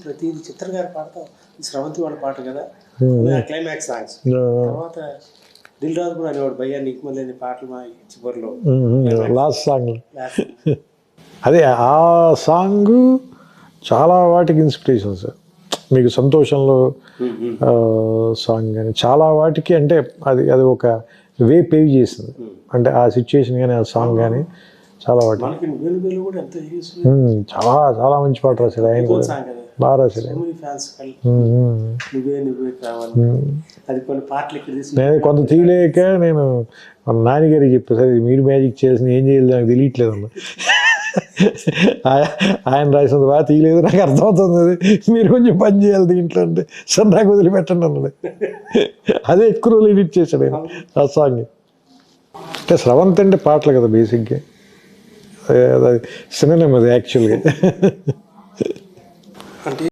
ప్రతిదీ చిత్ర గారి పాడతాం, స్రవంతి వాళ్ళ పాట కదా క్లైమాక్స్ సాంగ్స్. తర్వాత దిల్ రాజు కూడా అనేవాడు, భయ్యా నీకు మళ్ళీ పాటలు మా చివరిలో లాస్ట్ సాంగ్. అదే ఆ సాంగ్ చాలా వాటికి ఇన్స్పిరేషన్ సార్. మీకు సంతోషంలో సాంగ్ కానీ చాలా వాటికి, అంటే అది ఒక వే పేవ్ చేసింది. అంటే ఆ సిచ్యుయేషన్ కానీ ఆ సాంగ్ కానీ చాలా వాటికి చాలా చాలా మంచి పాట రాశాడు ఆయన కూడా, బాగా రాశాడు. నేను కొంత తీయలేక నేను మన నాన్నగారికి చెప్పాను, సార్ మీరు మ్యాజిక్ చేసిన ఏం చేయాలి నాకు తెలియట్లేదు అన్న. ఆయన రాసినంత బాగా తీయలేదు, నాకు అర్థమవుతుంది, అది మీరు కొంచెం పని చేయాలి దీంట్లో అంటే, సార్ నాకు వదిలిపెట్టండి అన్నది. అదే ఎక్కువ రోజులు ఎడిట్ చేశాడు ఆయన ఆ సాంగ్. అంటే స్రవంతి అంటే పాటలు కదా బేసిక్గా, అది సినిమా అది యాక్చువల్గా.